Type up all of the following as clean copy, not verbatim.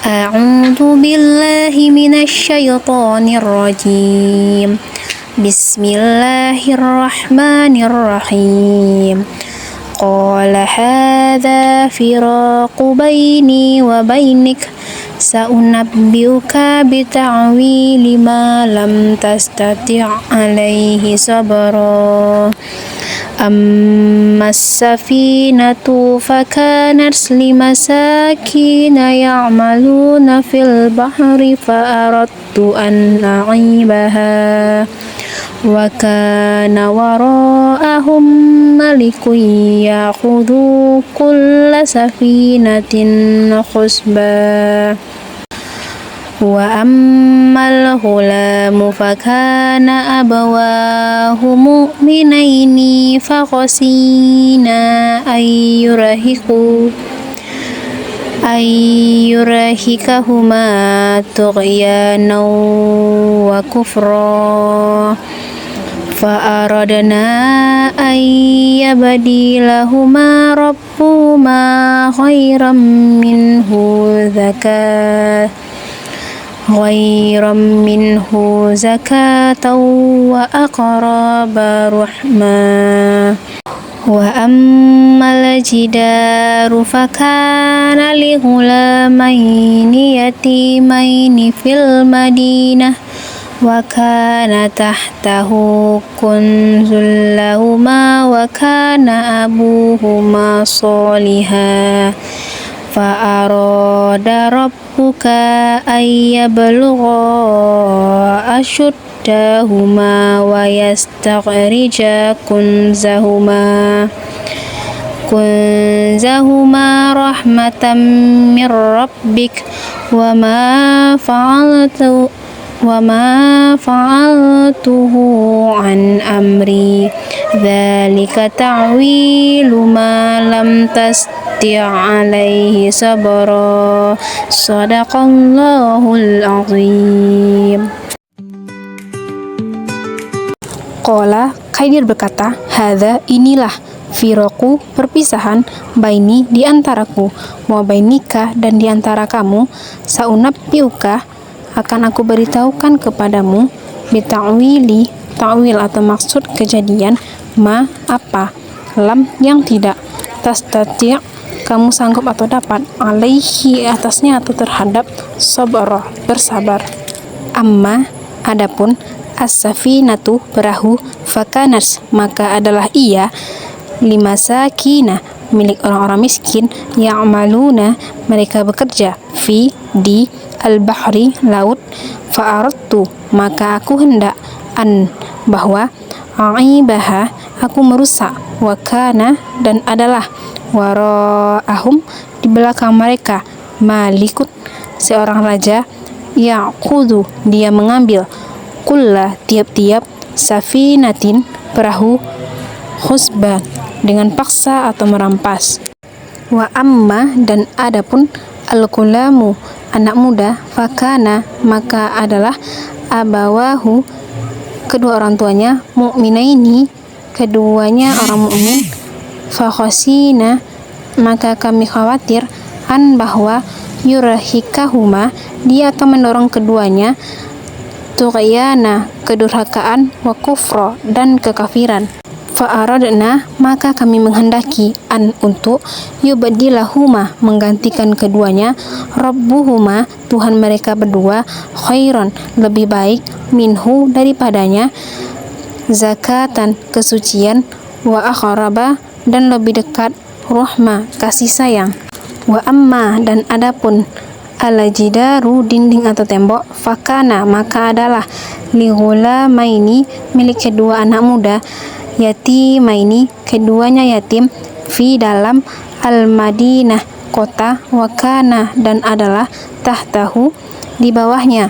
A'udzu billahi minasyaitonir rajim. Bismillahirrahmanirrahim. Qala hadza firaqu baini wa bainik sa'unabbiuka bita'wili ma lam tastati' alaihi sabra. Ammas safinatu fakanat limasakina ya'maluna fil bahri fa'aradtu an a'ibaha wa kana wara'ahum malikun ya'khudhu kulla safinatin khusba. Wa ammal ghulamu fakana abawahu mu'minaini fakhasina ayyurahikahuma tughyanan wa kufra fa'aradna ayyabdilahuma rabbuhuma khairan minhu zakatan wa aqraba rahma. Wa ammal jidaru fakana li ghulamaini yatimaini fil madinah wa kana tahtahu kunzul lahuma wa kana abuhuma sholihan fa'arada rabbuka ayyablugha ashuddahuma wa yastaghrija kunzahuma rahmatan min rabbik wa ma fa'altuhu an amri dzalika ta'wilu ma lam tasti' alaihi sabra. Shadaqallahul azim. Qala, Khaidir berkata, hadza inilah firaku perpisahan, baini di antaraku, wa bainika dan di antara kamu, saunabbiuka akan aku beritahukan kepadamu, bita'wili ta'wil atau maksud kejadian, ma apa, lam yang tidak, tastati' kamu sanggup atau dapat, alaihi atasnya atau terhadap, sabra bersabar. Amma adapun as-safinatu perahu, fakanas maka adalah ia, limasakina milik orang-orang miskin, ya'maluna mereka bekerja, fi di al-bahri laut, fa'aradtu maka aku hendak, an bahwa, a'ibaha aku merusak, wa kana dan adalah, wara'ahum di belakang mereka, malikut seorang raja, ya'khudhu dia mengambil, kulla tiap-tiap, safinatin perahu, khusban dengan paksa atau merampas. Wa amma dan adapun al-ghulamu anak muda, fakana maka adalah, abawahu kedua orang tuanya, mu'minaini keduanya orang mukmin, fakhasina maka kami khawatir, an bahwa, yurahikahuma dia akan mendorong keduanya, tughyana kedurhakaan, wa kufra dan kekafiran. Fa'aradna maka kami menghendaki, an untuk, yubdilahuma menggantikan keduanya, rabbuhuma Tuhan mereka berdua, khairan lebih baik, minhu daripadanya, zakatan kesucian, wa aqraba dan lebih dekat, rahma kasih sayang. Wa amma dan adapun al-jidaru dinding atau tembok, fakana maka adalah, li ghulamaini milik kedua anak muda, yatimaini keduanya yatim, fi dalam al-madinah kota, wa kana dan adalah, tahtahu di bawahnya,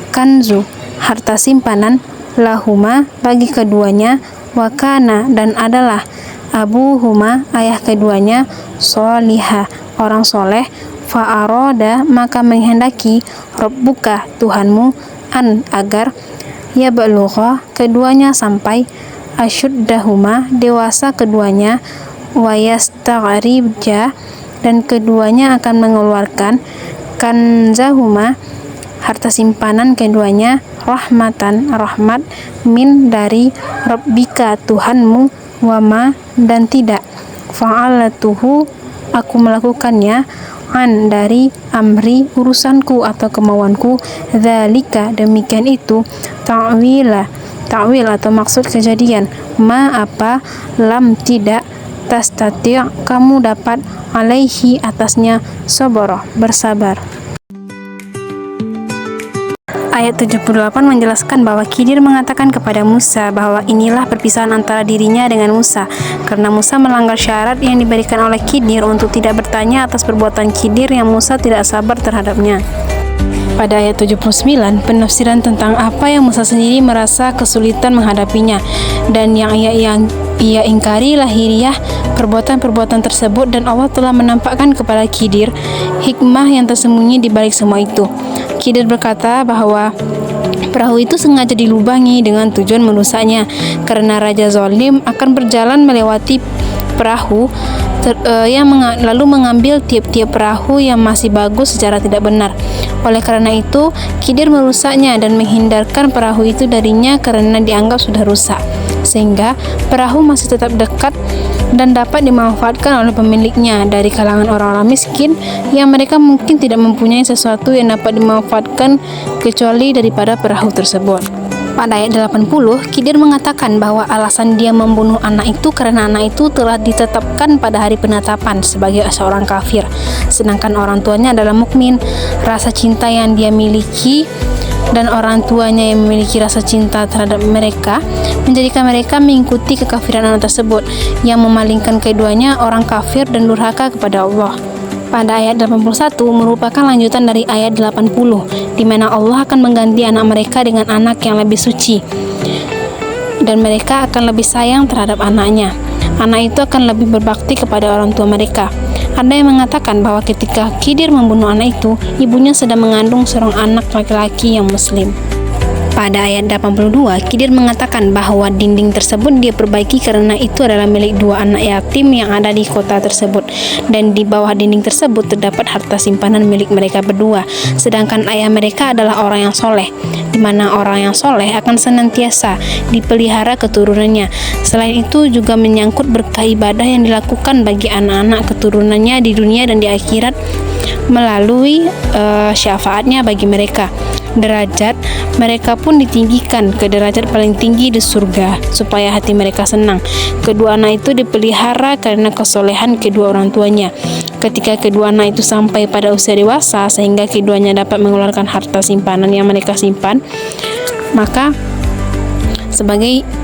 kanzu harta simpanan, lahuma bagi keduanya, wa kana dan adalah, abuhuma ayah keduanya, sholihah orang soleh, fa'aroda maka menghendaki, rabbuka Tuhanmu, an agar, yablugha keduanya sampai, asyuddahuma dewasa keduanya, wa yastaghrija dan keduanya akan mengeluarkan kanzahuma, harta simpanan keduanya, rahmatan, rahmat, min, dari, rabbika, Tuhanmu, wama, dan tidak, fa'alatuhu, aku melakukannya, an, dari, amri, urusanku atau kemauanku, dzalika, demikian itu, ta'wil atau maksud kejadian, ma, apa, lam, tidak, tastati', kamu dapat, alaihi, atasnya, sabara, bersabar. Ayat 78 menjelaskan bahwa Khidir mengatakan kepada Musa bahwa inilah perpisahan antara dirinya dengan Musa, karena Musa melanggar syarat yang diberikan oleh Khidir untuk tidak bertanya atas perbuatan Khidir yang Musa tidak sabar terhadapnya. Pada ayat 79, penafsiran tentang apa yang Musa sendiri merasa kesulitan menghadapinya dan yang ia ingkari lahiriah perbuatan-perbuatan tersebut, dan Allah telah menampakkan kepada Khidir hikmah yang tersembunyi di balik semua itu. Khidir berkata bahwa perahu itu sengaja dilubangi dengan tujuan merusaknya, karena Raja Zalim akan berjalan melewati perahu lalu mengambil tiap-tiap perahu yang masih bagus secara tidak benar. Oleh karena itu, Khidir merusaknya dan menghindarkan perahu itu darinya karena dianggap sudah rusak, sehingga perahu masih tetap dekat dan dapat dimanfaatkan oleh pemiliknya dari kalangan orang-orang miskin yang mereka mungkin tidak mempunyai sesuatu yang dapat dimanfaatkan kecuali daripada perahu tersebut. Pada ayat 80, Khidir mengatakan bahwa alasan dia membunuh anak itu karena anak itu telah ditetapkan pada hari penetapan sebagai seorang kafir, sedangkan orang tuanya adalah mukmin. Rasa cinta yang dia miliki dan orang tuanya yang memiliki rasa cinta terhadap mereka menjadikan mereka mengikuti kekafiran anak tersebut, yang memalingkan keduanya orang kafir dan durhaka kepada Allah. Pada ayat 81 merupakan lanjutan dari ayat 80, di mana Allah akan mengganti anak mereka dengan anak yang lebih suci, dan mereka akan lebih sayang terhadap anaknya. Anak itu akan lebih berbakti kepada orang tua mereka. Ada yang mengatakan bahwa ketika Khidir membunuh anak itu, ibunya sedang mengandung seorang anak laki-laki yang muslim. Pada ayat 82, Khidir mengatakan bahwa dinding tersebut dia perbaiki karena itu adalah milik dua anak yatim yang ada di kota tersebut, dan di bawah dinding tersebut terdapat harta simpanan milik mereka berdua, sedangkan ayah mereka adalah orang yang soleh, di mana orang yang soleh akan senantiasa dipelihara keturunannya. Selain itu juga menyangkut berkah ibadah yang dilakukan bagi anak-anak keturunannya di dunia dan di akhirat melalui syafaatnya bagi mereka. Derajat mereka pun ditinggikan ke derajat paling tinggi di surga supaya hati mereka senang. Kedua anak itu dipelihara karena kesolehan kedua orang tuanya. Ketika kedua anak itu sampai pada usia dewasa sehingga keduanya dapat mengeluarkan harta simpanan yang mereka simpan, maka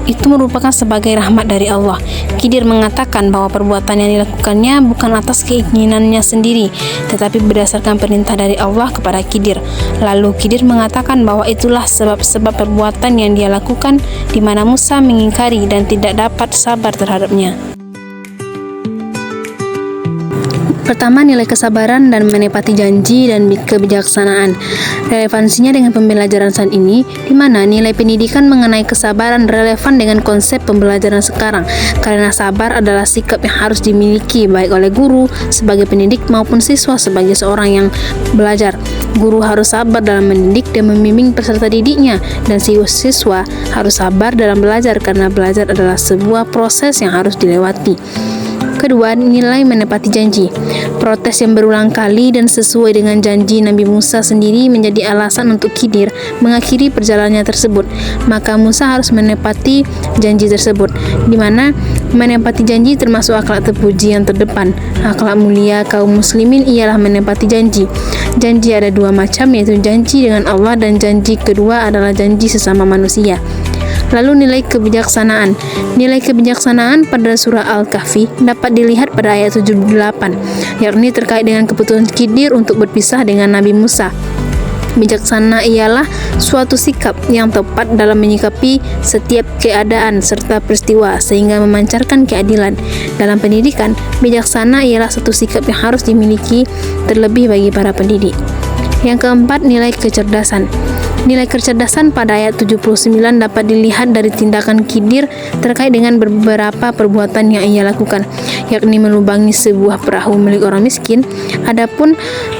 itu merupakan sebagai rahmat dari Allah. Khidir mengatakan bahwa perbuatan yang dilakukannya bukan atas keinginannya sendiri, tetapi berdasarkan perintah dari Allah kepada Khidir. Lalu Khidir mengatakan bahwa itulah sebab-sebab perbuatan yang dia lakukan, di mana Musa mengingkari dan tidak dapat sabar terhadapnya. Pertama, nilai kesabaran dan menepati janji dan kebijaksanaan. Relevansinya dengan pembelajaran saat ini, di mana nilai pendidikan mengenai kesabaran relevan dengan konsep pembelajaran sekarang, karena sabar adalah sikap yang harus dimiliki baik oleh guru sebagai pendidik maupun siswa sebagai seorang yang belajar. Guru harus sabar dalam mendidik dan membimbing peserta didiknya, dan siswa harus sabar dalam belajar karena belajar adalah sebuah proses yang harus dilewati. Kedua, nilai menepati janji. Protes yang berulang kali dan sesuai dengan janji Nabi Musa sendiri menjadi alasan untuk Khidir mengakhiri perjalanannya tersebut. Maka Musa harus menepati janji tersebut, di mana menepati janji termasuk akhlak terpuji yang terdepan. Akhlak mulia kaum muslimin ialah menepati janji. Janji ada dua macam, yaitu janji dengan Allah dan janji kedua adalah janji sesama manusia. Lalu nilai kebijaksanaan. Nilai kebijaksanaan pada surah Al-Kahfi dapat dilihat pada ayat 78, yakni terkait dengan keputusan Khidir untuk berpisah dengan Nabi Musa. Bijaksana ialah suatu sikap yang tepat dalam menyikapi setiap keadaan serta peristiwa sehingga memancarkan keadilan. Dalam pendidikan, bijaksana ialah satu sikap yang harus dimiliki terlebih bagi para pendidik. Yang keempat, nilai kecerdasan. Nilai kecerdasan pada ayat 79 dapat dilihat dari tindakan Khidir terkait dengan beberapa perbuatan yang ia lakukan. yakni melubangi sebuah perahu milik orang miskin. Adapun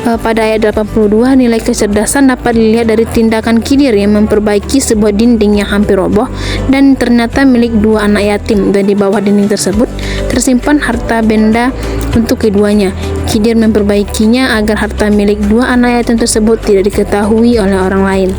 pada ayat 82, nilai kecerdasan dapat dilihat dari tindakan Khidir yang memperbaiki sebuah dinding yang hampir roboh dan ternyata milik dua anak yatim, dan di bawah dinding tersebut tersimpan harta benda untuk keduanya. Khidir memperbaikinya agar harta milik dua anak yatim tersebut tidak diketahui oleh orang lain.